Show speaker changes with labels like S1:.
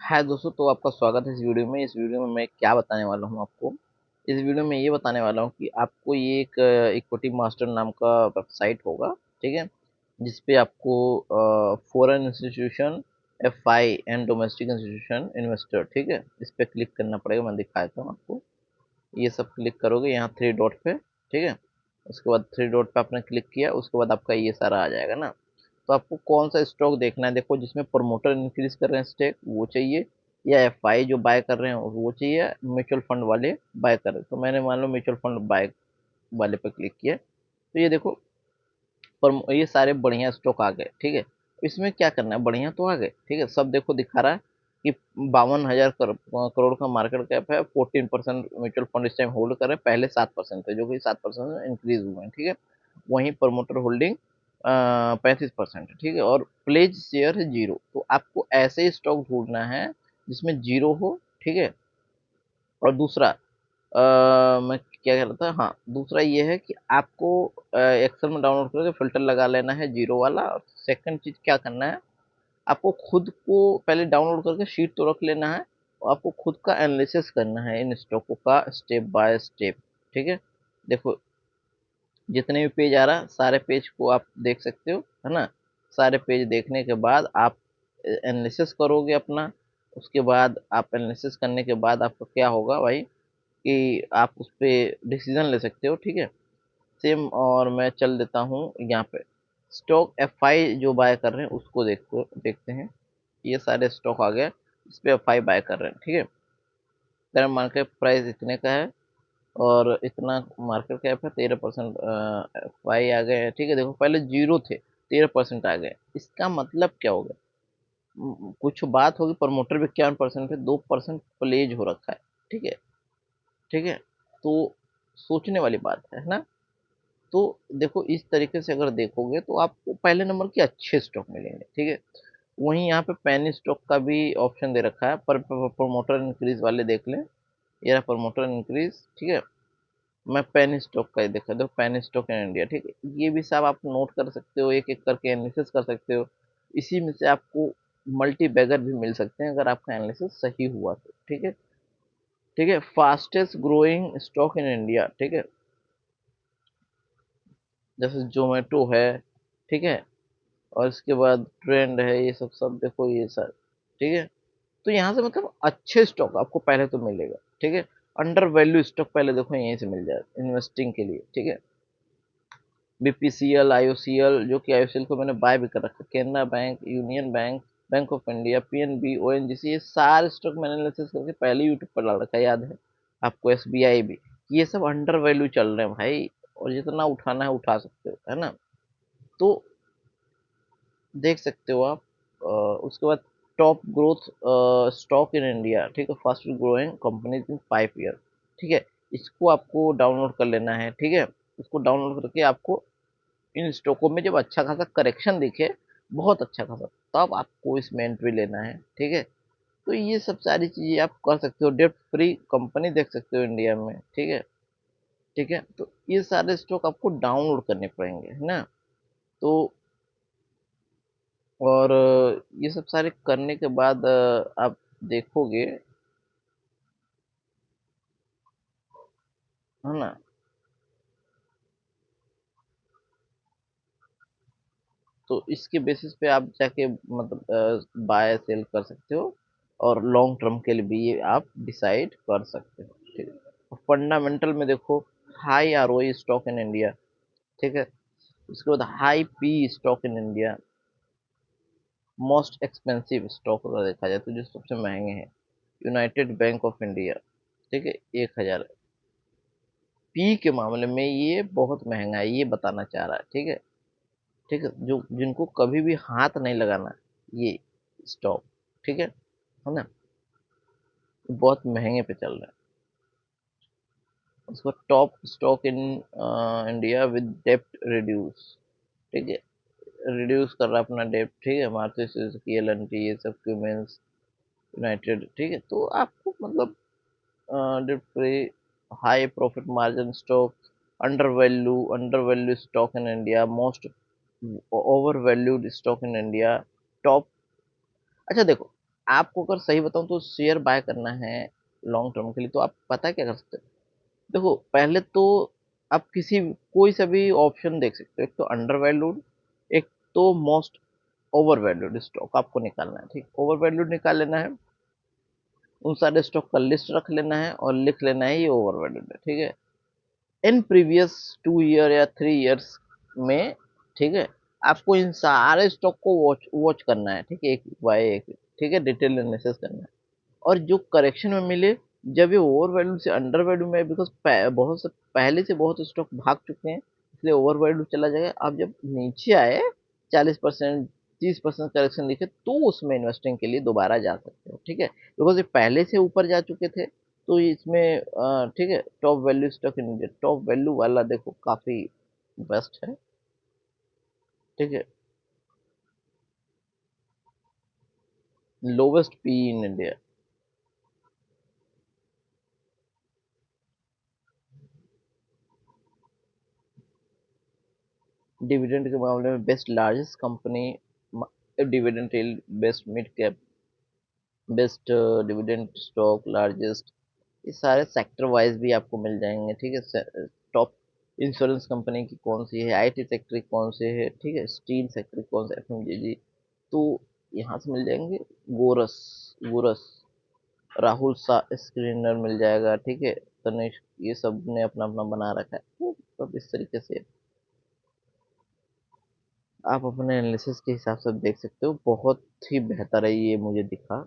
S1: हाय दोस्तों, तो आपका स्वागत है इस वीडियो में। इस वीडियो में मैं क्या बताने वाला हूँ आपको। इस वीडियो में ये बताने वाला हूँ कि आपको ये एक इक्विटी मास्टर नाम का वेबसाइट होगा, ठीक है, जिस पे आपको foreign institution, FI and domestic institution investor, ठीक है, इस पे क्लिक करना पड़ेगा। मैं दिखाता हूँ आपको। ये सब क्लिक करोगे यहाँ थ्री डॉट पे, ठीक है। उसके बाद थ्री डॉट पे आपने क्लिक किया, उसके बाद आपका ये सारा आ जाएगा ना। तो आपको कौन सा स्टॉक देखना है, देखो, जिसमें प्रमोटर इंक्रीज कर रहे हैं स्टेक, वो चाहिए, या एफआई जो बाय कर रहे हैं वो चाहिए, या म्यूचुअल फंड वाले बाय कर रहे हैं। तो मैंने मान लो म्यूचुअल फंड बाय वाले पे क्लिक किया, तो ये देखो, पर ये सारे बढ़िया स्टॉक आ गए, ठीक है। इसमें क्या करना है, बढ़िया तो आ गए, ठीक है, सब देखो दिखा रहा है कि 52,000 करोड़ का मार्केट कैप है। 14% म्यूचुअल फंड इस टाइम होल्ड कर रहे हैं, पहले 7% थे, जो कि 7% इंक्रीज हुए हैं, ठीक है। वहीं प्रमोटर होल्डिंग 35% है, ठीक है, और प्लेज शेयर है 0। तो आपको ऐसे ही स्टॉक ढूंढना है जिसमें 0 हो, ठीक है। और दूसरा, मैं क्या कह रहा था, हाँ, दूसरा ये है कि आपको एक्सेल में डाउनलोड करके फिल्टर लगा लेना है 0 वाला। और सेकंड चीज क्या करना है, आपको खुद को पहले डाउनलोड करके शीट तो रख लेना है, और आपको खुद का एनालिसिस करना है इन स्टॉकों का स्टेप बाय स्टेप, ठीक है। देखो, जितने भी पेज आ रहा, सारे पेज को आप देख सकते हो, है ना। सारे पेज देखने के बाद आप एनालिसिस करोगे अपना। उसके बाद आप एनालिसिस करने के बाद आपका क्या होगा भाई, कि आप उस पर डिसीजन ले सकते हो, ठीक है। सेम, और मैं चल देता हूँ यहाँ पे, स्टॉक एफआई जो बाय कर रहे हैं उसको देखते हैं। ये सारे स्टॉक आ गए, इस पे एफआई बाय कर रहे हैं, ठीक है। करंट मार्केट प्राइस इतने का है, और इतना मार्केट कैप है, 13% एफआई आ गए हैं, ठीक है। देखो, पहले 0 थे, 13% आ गए। इसका मतलब क्या हो गया, कुछ बात होगी, प्रमोटर भी 51% है, 2% प्लेज हो रखा है, ठीक है, ठीक है। तो सोचने वाली बात है ना। तो देखो, इस तरीके से अगर देखोगे तो आपको पहले नंबर के अच्छे स्टॉक मिलेंगे, ठीक है। वहीं यहाँ पे पेनी स्टॉक का भी ऑप्शन दे रखा है, पर प्रमोटर इंक्रीज वाले देख लें। ये रहा प्रमोटर इंक्रीज, ठीक है। मैं पेनी स्टॉक का ही देखा, दो पेनी स्टॉक इन इंडिया, ठीक है। ये भी सब आप नोट कर सकते हो, एक एक करके एनालिसिस कर सकते हो। इसी में से आपको मल्टी बैगर भी मिल सकते हैं अगर आपका एनालिसिस सही हुआ तो, ठीक है, ठीक है। Fastest growing stock in India, ठीक है, जैसे जोमेटो है, ठीक है। और इसके बाद ट्रेंड है, ये सब सब देखो, ये सब, ठीक है। तो यहाँ से मतलब अच्छे स्टॉक आपको पहले तो मिलेगा, ठीक है। अंडर वैल्यू स्टॉक पहले देखो यहीं से मिल जाए इन्वेस्टिंग के लिए, ठीक है। बीपीसीएल, आईओसीएल, जो कि आईओसीएल को मैंने बाय भी कर रखा है, Canara bank, union bank, bank of India, PNB, ONGC, ये सारे स्टॉक मैंने एनालिसिस करके पहले यूट्यूब पर डाल रखा है, याद है आपको, एसबीआई भी। ये सब अंडर वैल्यू चल रहे हैं भाई, और जितना उठाना है उठा सकते हो, है ना। तो देख सकते हो आप। उसके बाद top growth stock in India, ठीक है, fast growing companies in 5 year, ठीक है। इसको आपको डाउनलोड कर लेना है, ठीक है। इसको डाउनलोड करके आपको इन स्टॉकों में जब अच्छा खासा करेक्शन दिखे, बहुत अच्छा खासा, तब आपको इसमें एंट्री लेना है, ठीक है। तो ये सब सारी चीजें आप कर सकते हो। डेप्ट फ्री कंपनी देख सकते हो इंडिया में, ठीक है, ठीक है। तो ये सारे स्टॉक आपको डाउनलोड करने पड़ेंगे, है ना। तो और ये सब सारे करने के बाद आप देखोगे, है ना। तो इसके बेसिस पे आप जाके मतलब बाय सेल कर सकते हो, और लॉन्ग टर्म के लिए भी ये आप डिसाइड कर सकते हो, ठीक है। फंडामेंटल में देखो, high ROE stock in India, ठीक है। उसके बाद high P stock in India, most expensive stock अगर देखा जाए तो जो सबसे महंगे हैं, यूनाइटेड बैंक ऑफ इंडिया, ठीक है, 1,000। पी के मामले में ये बहुत महंगा है, ये बताना चाह रहा है, ठीक है, ठीक है। जो जिनको कभी भी हाथ नहीं लगाना, ये स्टॉक, ठीक है ना, बहुत महंगे पे चल रहा है। उसका top stock in India with डेप्ट रिड्यूस, ठीक है, रिड्यूस कर रहा है अपना डेप्ट, ठीक है। मारुति सुजुकी, एल&टी, ये सब, क्यूमेंस, यूनाइटेड, ठीक है। तो आपको मतलब डेप्ट free, high profit margin stock, under value stock in India, most over valued stock in India, top. अच्छा देखो, आपको अगर सही बताऊँ तो शेयर बाय करना है लॉन्ग टर्म के लिए, तो आप पता है क्या कर सकते हो? देखो, पहले तो आप कोई सा भी ऑप्शन देख सकते हो। एक तो अंडर वैल्यूड, एक तो मोस्ट ओवर वैल्यूड स्टॉक आपको निकालना है। ठीक, ओवर वैल्यूड निकाल लेना है, उन सारे स्टॉक का लिस्ट रख लेना है और लिख लेना है ये ओवर वैल्यूड है। ठीक है, इन प्रीवियस 2 ईयर या 3 ईयर्स में, ठीक है, आपको इन सारे स्टॉक को वॉच वॉच करना है। ठीक है, एक बाय एक, ठीक है, डिटेल एनालिसिस करना है। और जो करेक्शन में मिले, जब ये ओवर वैल्यू से अंडर वैल्यू में, बिकॉज बहुत से पहले से बहुत स्टॉक भाग चुके हैं, इसलिए ओवर वैल्यू चला जाएगा। अब जब नीचे आए 40%, 30% करेक्शन दिखे, तो उसमें इन्वेस्टिंग के लिए दोबारा जा सकते हो। ठीक है, बिकॉज ये पहले से ऊपर जा चुके थे, तो इसमें ठीक है, top value stock in India, top value वाला देखो काफी बेस्ट है। ठीक है, lowest P in India. Dividend के मामले में best largest company, dividend, best mid cap, best dividend stock, largest, ये सारे सेक्टर वाइज भी आपको मिल जाएंगे। ठीक है, टॉप इंश्योरेंस कंपनी की कौन सी है, आईटी सेक्टर की कौन से है, ठीक है, स्टील सेक्टर की कौन सा, एफएमजीजी, तो यहाँ से मिल जाएंगे। गोरस, गोरस, राहुल सा स्क्रीनर मिल जाएगा। ठीक है, तनिष्क, ये सब ने अपना अपना बना रखा है। तो सब इस तरीके से आप अपने एनालिसिस के हिसाब से देख सकते हो। बहुत ही बेहतर है ये मुझे दिखा।